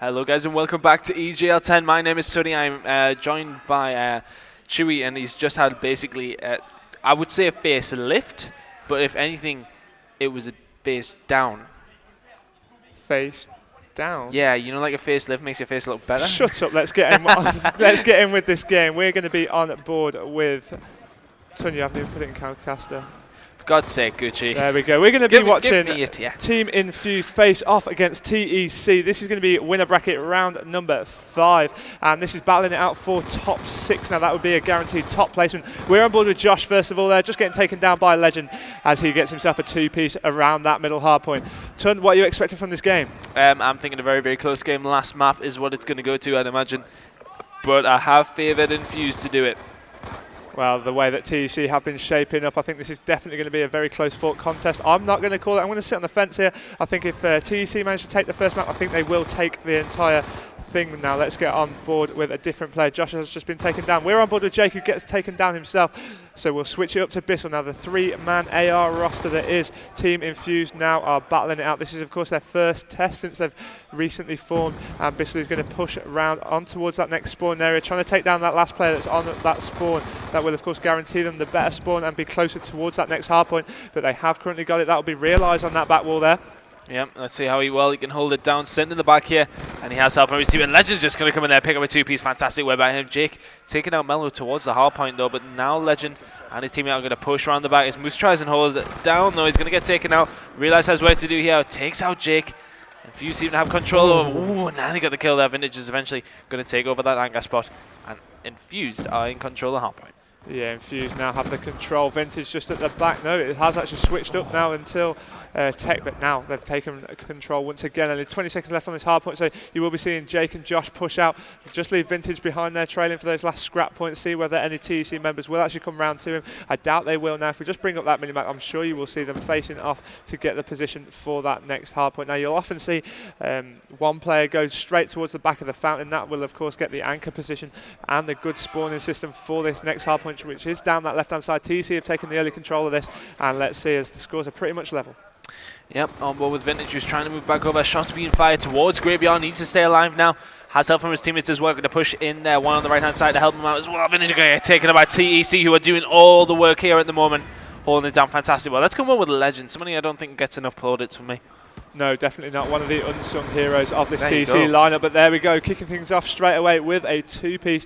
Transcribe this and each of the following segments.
Hello guys and welcome back to EGL10. My name is Sonny. I'm joined by Chewy, and he's just had basically, I would say a facelift, but if anything, it was a face down. Face down? Yeah, you know, like a facelift makes your face look better. Shut up, let's get in, let's get in with this game. We're going to be on board with, Tony, you haven't even put it in Calcaster. For God's sake, Gucci. There we go. We're going to be watching yeah. Team Infused face off against TEC. This is going to be winner bracket round number 5. And this is battling it out for top 6. Now that would be a guaranteed top placement. We're on board with Josh first of all there, just getting taken down by Legend as he gets himself a 2-piece around that middle hard point. Tun, what are you expecting from this game? I'm thinking a very, very close game. Last map is what it's going to go to, I'd imagine. But I have favoured Infused to do it. Well, the way that TEC have been shaping up, I think this is definitely going to be a very close-fought contest. I'm not going to call it. I'm going to sit on the fence here. I think if TEC manage to take the first map, I think they will take the entire thing. Now let's get on board with a different player. Josh has just been taken down. We're on board with Jake, who gets taken down himself. So we'll switch it up to Bissell. Now the 3-man AR roster that is Team Infused now are battling it out. This is of course their first test since they've recently formed, and Bissell is going to push around on towards that next spawn area, trying to take down that last player that's on that spawn. That will of course guarantee them the better spawn and be closer towards that next hard point, but they have currently got it. That will be realised on that back wall there. Yeah, let's see how he can hold it down. Sent in the back here, and he has help from his team. And Legend's just going to come in there, pick up a 2-piece. Fantastic way by him. Jake taking out Mello towards the hard point, though. But now Legend and his teammate are going to push around the back. As Moose tries and hold it down, though, he's going to get taken out. Realize has work to do here. Takes out Jake. Infused seem to have control over. Ooh, now they got the kill there. Vintage is eventually going to take over that anchor spot. And Infused are in control of hard point. Yeah, Infused now have the control. Vintage just at the back. No, it has actually switched up now until TEC, but now they've taken control once again. Only 20 seconds left on this hard point, so you will be seeing Jake and Josh push out. Just leave Vintage behind there, trailing for those last scrap points. See whether any TEC members will actually come round to him. I doubt they will now. If we just bring up that minimap, I'm sure you will see them facing off to get the position for that next hard point. Now you'll often see one player go straight towards the back of the fountain. That will of course get the anchor position and the good spawning system for this next hard point, which is down that left hand side. TEC have taken the early control of this, and let's see as the scores are pretty much level. Yep, on board with Vintage, who's trying to move back over. Shots being fired towards Graveyard. Needs to stay alive now. Has help from his teammates as well. Going to push in there. One on the right-hand side to help him out as well. Vintage going to get taken out by TEC, who are doing all the work here at the moment. Holding it down fantastic well. Let's come on with a Legend. Somebody I don't think gets enough plaudits from me. No, definitely not. One of the unsung heroes of this TEC lineup. But there we go, kicking things off straight away with a 2-piece,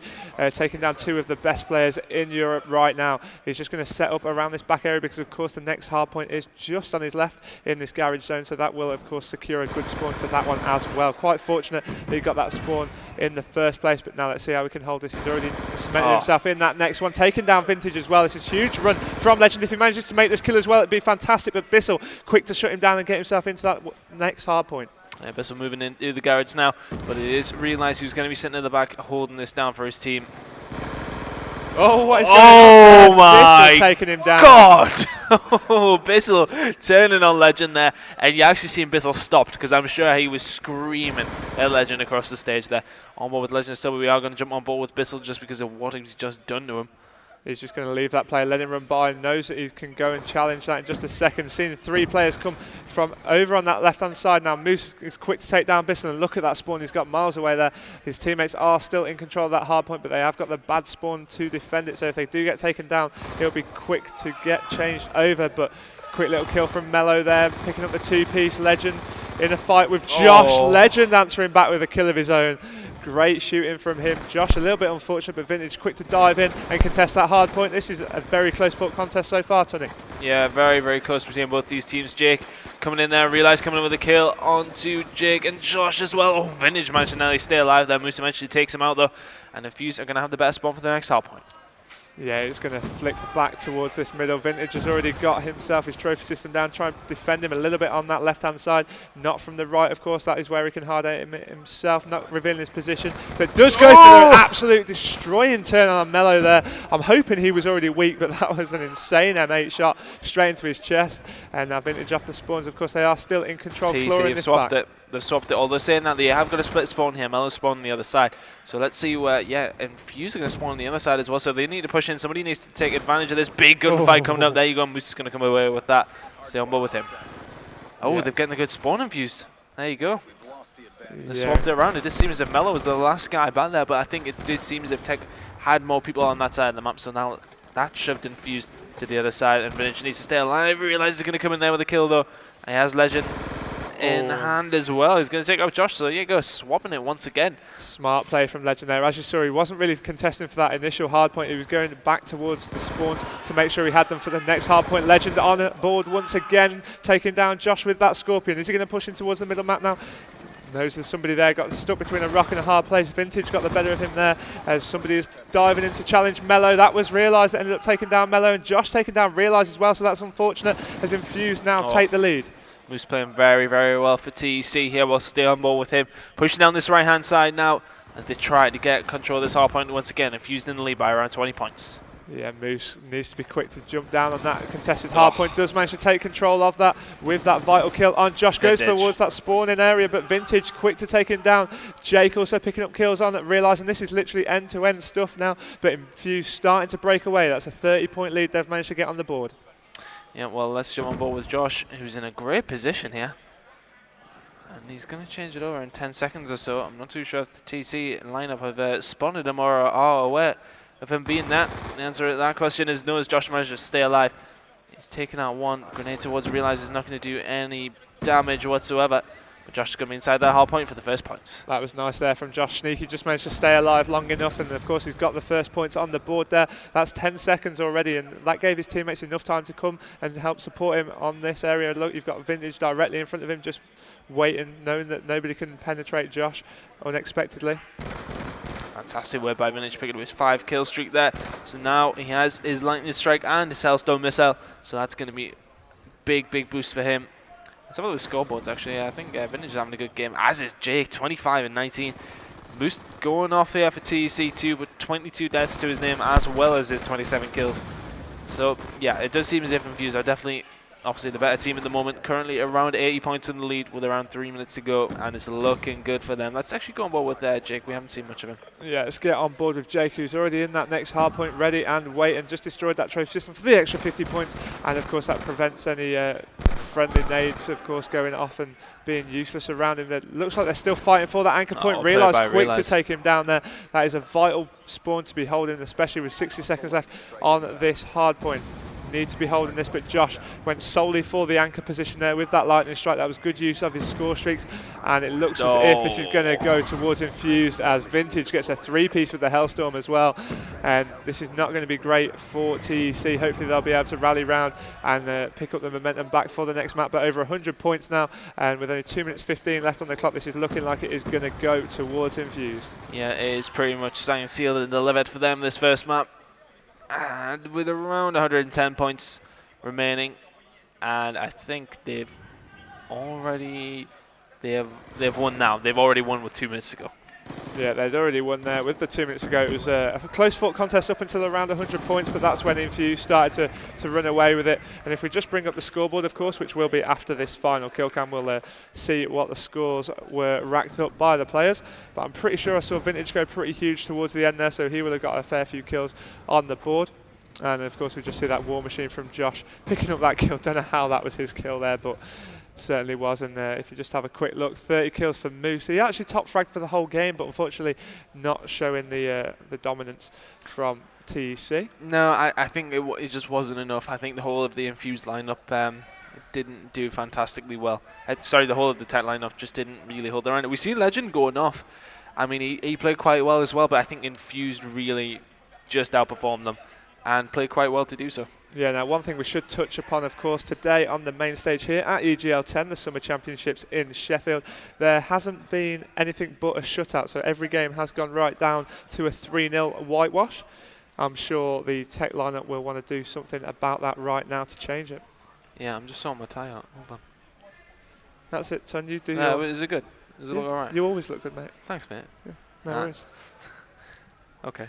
taking down 2 of the best players in Europe right now. He's just going to set up around this back area because, of course, the next hard point is just on his left in this garage zone. So that will, of course, secure a good spawn for that one as well. Quite fortunate that he got that spawn in the first place. But now let's see how we can hold this. He's already cemented himself in that next one, taking down Vintage as well. This is a huge run from Legend. If he manages to make this kill as well, it'd be fantastic. But Bissell, quick to shut him down and get himself into that next hard point. Yeah, Bissell moving into the garage now, but it is realised who's going to be sitting in the back holding this down for his team. Oh, what is going on? Oh my Bissell taking him down. God! Oh, Bissell turning on Legend there, and you're actually seeing Bissell stopped because I'm sure he was screaming at Legend across the stage there. On board with Legend still, but we are going to jump on board with Bissell just because of what he's just done to him. He's just going to leave that player, let him run by, knows that he can go and challenge that in just a second. Seeing 3 players come from over on that left-hand side. Now Moose is quick to take down Bissell, and look at that spawn. He's got miles away there. His teammates are still in control of that hard point, but they have got the bad spawn to defend it. So if they do get taken down, he'll be quick to get changed over. But quick little kill from Mello there, picking up the 2-piece. Legend in a fight with Josh. Legend answering back with a kill of his own. Great shooting from him. Josh a little bit unfortunate, but Vintage quick to dive in and contest that hard point. This is a very close fought contest so far, Tony. Yeah, very, very close between both these teams. Jake coming in there, Realize coming in with a kill onto Jake and Josh as well. Oh, Vintage managed to nearly stay alive there. Moose eventually takes him out though, and Infused are going to have the better spawn for the next hard point. Yeah, it's going to flick back towards this middle. Vintage has already got himself his trophy system down, trying to defend him a little bit on that left-hand side. Not from the right, of course. That is where he can hard out him himself, not revealing his position. But does go for the absolute destroying turn on Mello there. I'm hoping he was already weak, but that was an insane M8 shot straight into his chest. And now Vintage off the spawns. Of course, they are still in control. TEC swapped it. They've swapped it all. They're saying that they have got a split spawn here. Mello's spawn on the other side. So let's see where, yeah, Infused are going to spawn on the other side as well. So they need to push in. Somebody needs to take advantage of this big gunfight coming up. There you go. Moose is going to come away with that. Stay on board with him. Oh, they're getting a good spawn Infused. There you go. They swapped it around. It did seem as if Mello was the last guy back there, but I think it did seem as if TEC had more people on that side of the map, so now that shoved Infused to the other side, and Vintage needs to stay alive. He realizes he's going to come in there with a kill, though. He has Legend in hand as well. He's going to take out Josh, so yeah, go swapping it once again. Smart play from Legend there. As you saw, he wasn't really contesting for that initial hard point. He was going back towards the spawns to make sure he had them for the next hard point. Legend on board once again, taking down Josh with that Scorpion. Is he going to push him towards the middle map now? Knows there's somebody there, got stuck between a rock and a hard place. Vintage got the better of him there as somebody is diving in to challenge Mello. That was realised, that ended up taking down Mello, and Josh taking down realised as well, so that's unfortunate as Infused now take the lead. Moose playing very, very well for TEC here. We'll stay on board with him. Pushing down this right-hand side now as they try to get control of this hard point once again. Infused in the lead by around 20 points. Yeah, Moose needs to be quick to jump down on that contested hard point. Does manage to take control of that with that vital kill on Josh. Goes towards that spawning area, but Vintage quick to take him down. Jake also picking up kills on that, realising this is literally end-to-end stuff now, but Infused starting to break away. That's a 30-point lead they've managed to get on the board. Yeah, well, let's jump on board with Josh, who's in a great position here. And he's going to change it over in 10 seconds or so. I'm not too sure if the TC lineup have spotted him or are aware of him being that. The answer to that question is no, as Josh managed to stay alive. He's taken out one grenade towards, realizes he's not going to do any damage whatsoever. But Josh is going to be inside that hard point for the first points. That was nice there from Josh. Sneaky just managed to stay alive long enough, and of course he's got the first points on the board there. That's 10 seconds already, and that gave his teammates enough time to come and help support him on this area. Look, you've got Vintage directly in front of him, just waiting, knowing that nobody can penetrate Josh unexpectedly. Fantastic work by Vintage, picking up his 5 kill streak there. So now he has his Lightning Strike and his Hellstone Missile. So that's going to be big, big boost for him. Let's have a look at the scoreboards actually. I think Vintage is having a good game, as is Jake, 25 and 19. Boost going off here for TEC too, but 22 deaths to his name as well as his 27 kills. So yeah, it does seem as if Infused are definitely obviously the better team at the moment, currently around 80 points in the lead with around 3 minutes to go, and it's looking good for them. Let's actually go on board with Jake. We haven't seen much of him. Yeah, let's get on board with Jake, who's already in that next hard point, ready and waiting. Just destroyed that trophy system for the extra 50 points, and of course that prevents any friendly nades, of course, going off and being useless around him. It looks like they're still fighting for that anchor point. Realize quick to take him down there. That is a vital spawn to be holding, especially with 60 seconds left on this hard point. Need to be holding this, but Josh went solely for the anchor position there with that lightning strike. That was good use of his score streaks, and it looks as if this is going to go towards Infused as Vintage gets a 3-piece with the Hellstorm as well, and this is not going to be great for TEC. Hopefully they'll be able to rally round and pick up the momentum back for the next map, but over 100 points now, and with only 2 minutes 15 left on the clock, this is looking like it is going to go towards Infused. Yeah, it is pretty much signed, sealed and delivered for them this first map. And with around 110 points remaining, and I think they've won now. They've already won with 2 minutes to go. Yeah, they'd already won there with the 2 minutes ago. It was a close fought contest up until around 100 points, but that's when Infused started to run away with it. And if we just bring up the scoreboard, of course, which will be after this final kill cam, we'll see what the scores were racked up by the players. But I'm pretty sure I saw Vintage go pretty huge towards the end there, so he will have got a fair few kills on the board. And of course, we just see that war machine from Josh picking up that kill. Don't know how that was his kill there, but certainly was. And if you just have a quick look, 30 kills for Moose. He actually top fragged for the whole game, but unfortunately not showing the dominance from TEC. No, I think it just wasn't enough. I think the whole of the Infused lineup didn't do fantastically well. Sorry, the whole of the TEC lineup just didn't really hold their own. We see Legend going off. I mean, he played quite well as well, but I think Infused really just outperformed them and played quite well to do so. Yeah, now one thing we should touch upon, of course, today on the main stage here at EGL10, the Summer Championships in Sheffield, there hasn't been anything but a shutout, so every game has gone right down to a 3-0 whitewash. I'm sure the TEC lineup will want to do something about that right now to change it. Yeah, I'm just sorting my tie out. Hold on. That's it, son. You do Is it good? Does it look all right? You always look good, mate. Thanks, mate. Yeah, no worries. Okay.